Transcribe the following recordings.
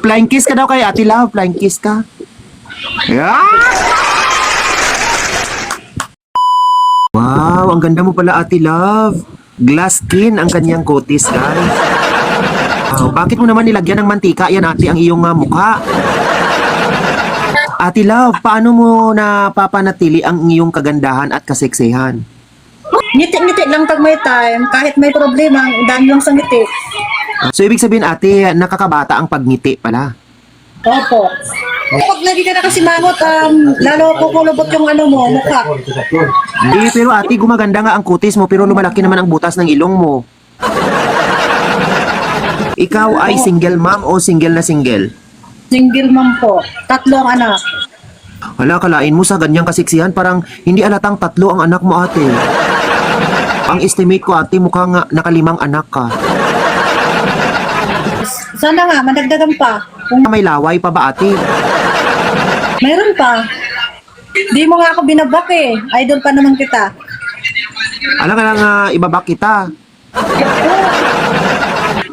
Flying kiss ka daw kay Ate Love. Flying kiss ka. Yeah! Wow, ang ganda mo pala Ate Love. Glass skin ang kanyang kutis, guys. Wow, bakit mo naman nilagyan ng mantika yan ate ang iyong mukha? Ate Love, paano mo napapanatili ang iyong kagandahan at kaseksihan? Ngiti-ngiti lang pag may time, kahit may problema, daan lang sa ngiti. So, ibig sabihin, ate, nakakabata ang pagngiti pala. Opo. Pag lagi ka na kasi mangot, lalo kukulubot yung mukha. Pero ate, gumaganda nga ang kutis mo, pero lumalaki naman ang butas ng ilong mo. Ikaw ay single mom o single na single? Single mom po. 3 ang anak. Hala, kalain mo sa ganyang kasiksihan, parang hindi alatang 3 ang anak mo ate. Ang estimate ko ate, mukhang naka5 anak ka. Sana nga, madagdagan pa. Kung May laway pa ba ate? meron pa. Di mo nga ako binabak eh. Idol pa naman kita. Alam ka lang ibabak kita.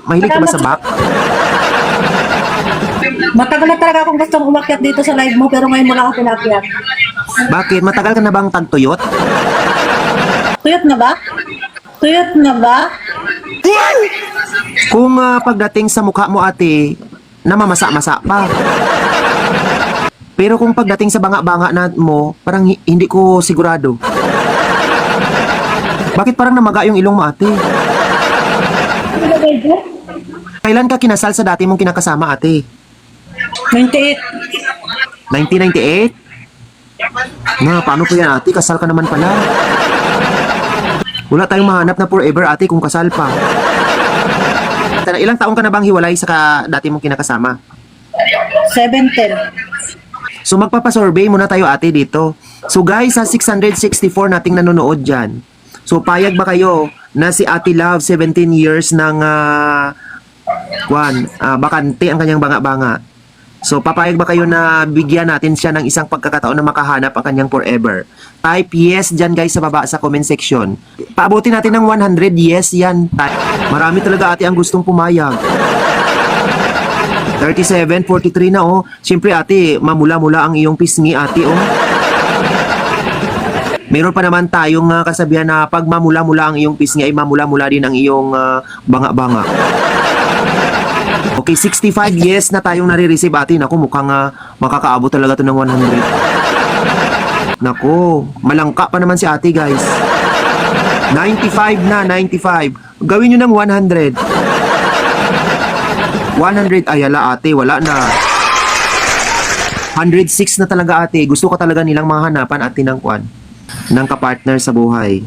Mahilig ka ba sa back? Matagal na talaga akong gustong umakyat dito sa live mo, pero ngayon mo lang ako pinakyat. Bakit? Matagal ka na bang tagtuyot? Tuyot na ba? Tuyot na ba? Kung pagdating sa mukha mo ate, namamasa-masa pa. Pero kung pagdating sa banga-banga na mo, parang hindi ko sigurado. Bakit parang namaga yung ilong mo ate? Kailan ka kinasal sa dati mong kinakasama ate? 98. 1998? Paano po yan ate? Kasal ka naman pala. Wala tayong mahanap na forever ate kung kasal pa. Ilang taong ka na bang hiwalay sa dati mong kinakasama? 710. So magpapasurvey muna tayo ate dito. So guys, sa 664 nating nanonood dyan. So payag ba kayo na si Ate Love 17 years ng bakante ang kanyang banga-banga? So papayag ba kayo na bigyan natin siya ng isang pagkakataon na makahanap ang kanyang forever? Type yes dyan guys sa baba sa comment section. Paabutin natin ng 100 yes yan. Marami talaga ate ang gustong pumayag. 37, 43 na oh. Siyempre ate, mamula-mula ang iyong pisngi ate oh. Meron pa naman tayong kasabihan na pag mamula-mula ang iyong pisngi ay mamula-mula din ang iyong banga-banga. Okay, 65 yes na tayong nare-receive ate. Naku, mukhang makakaabot talaga to ng 100. Naku, malangka pa naman si ate guys. 95 na, 95. Gawin nyo ng 100. 100, ayala ate, wala na. 106 na talaga ate. Gusto ka talaga nilang mahanapan ate ng ng kapartner sa buhay.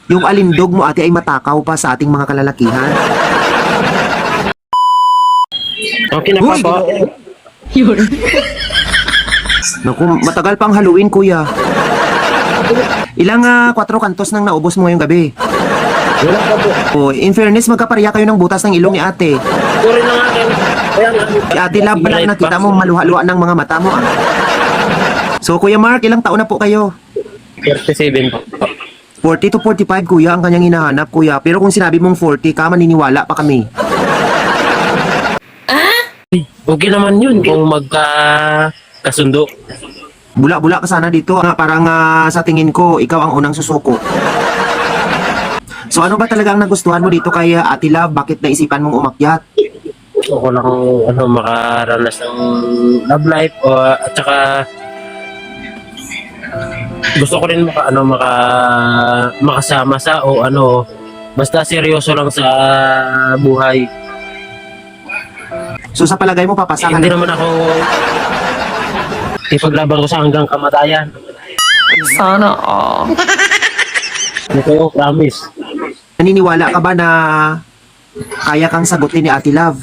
Yung alindog mo ate ay matakaw pa sa ating mga kalalakihan. Okay na pa po. Naku, matagal pang Halloween kuya. Ilang 4 kantos nang naubos mo ngayong gabi? Wala pa po. Oh, in fairness, magkapareha kayo ng butas ng ilong ni ate. Sorry na nga kayo. Kaya nga. Si Ate Love pa lang nakita mo maluha-luha ng mga mata mo. So Kuya Mark, ilang taon na po kayo? 37 po. 40 to 45 kuya ang kanyang hinahanap kuya. Pero kung sinabi mong 40 ka, maniniwala pa kami. Okay naman yun kung magkasundo. Bula-bula ka sana dito. Parang sa tingin ko, ikaw ang unang susuko. So ano ba talagang nagustuhan mo dito kay Ate Love? Bakit naisipan mong umakyat? Ako lang makaranas ng love life at saka gusto ko rin makasama sa basta seryoso lang sa buhay. So sa palagay mo, papasa ka Hindi na? naman ako ipaglaban ko sa hanggang kamatayan. Sana all. Ito, promise. Naniniwala ka ba na kaya kang sagutin ni Ate Love?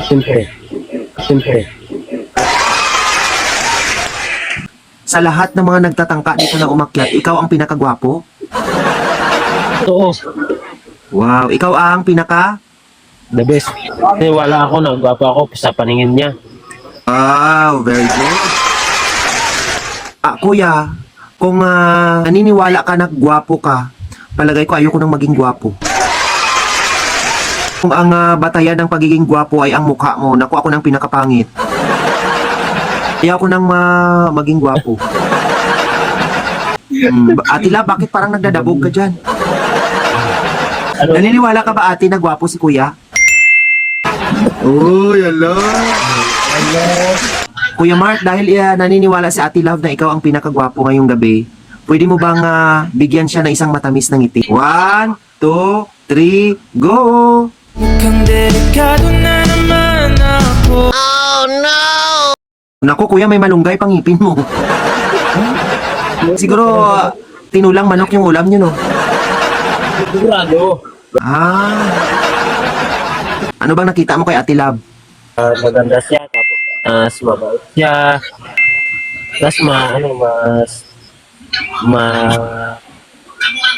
Siyempre. Sa lahat ng mga nagtatangka dito na umakyat, ikaw ang pinakagwapo? Totoo. Wow, ikaw ang pinaka? The best. Kasi wala ako, nagwapo ako sa paningin niya. Wow, very good. Kuya, kung naniniwala ka na gwapo ka, palagay ko ayoko nang maging gwapo. Kung ang batayan ng pagiging gwapo ay ang mukha mo, naku ako ng pinakapangit. Kaya ako nang maging gwapo. Ate Love, bakit parang nagdadabog ka dyan? Ano? Naniniwala ka ba ate na gwapo si kuya? Oh, hello. Kuya Mark, dahil naniniwala si Ate Love na ikaw ang pinakagwapo ngayong gabi, pwede mo bang bigyan siya ng isang matamis na ngiti? 1, 2, 3, go! Naku, kuya, may malunggay pang ngipin mo. Siguro, tinulang manok yung ulam niyo, no? Sigurado. Ano bang nakita mo kay Ate Love? Maganda siya, tapos mabait siya. Tapos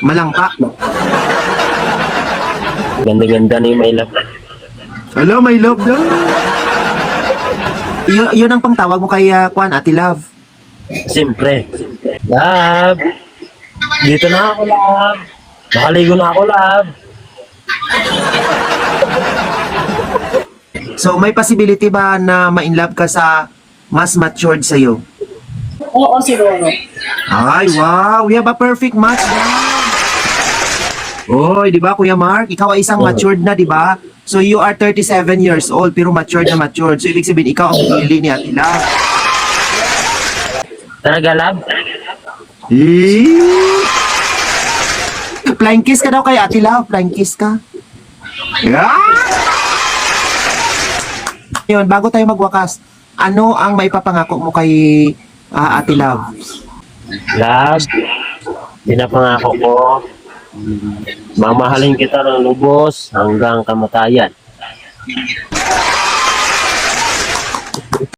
Malangka. ganda-ganda na yung may love. Hello, my love daw. Yun ang pangtawag mo kay Kwan, Ate Love. Siyempre. Love. Dito na ako, love. Nakaligo na ako, love. So, may possibility ba na ma-inlove ka sa mas matured sa'yo? Oo, siguro. Ay, wow! We have a perfect match now. Oy, di ba, Kuya Mark? Ikaw ay isang matured na, di ba? So, you are 37 years old, pero matured na matured. So, ibig sabihin, ikaw ang pinili ni Ate Love. Talaga, love? Flying kiss ka daw kay Ate Love. Flying kiss ka. Yeah! Yun, bago tayo magwakas, ano ang may papangako mo kay Ate Love? Love, pinapangako ko, mamahalin kita ng lubos hanggang kamatayan.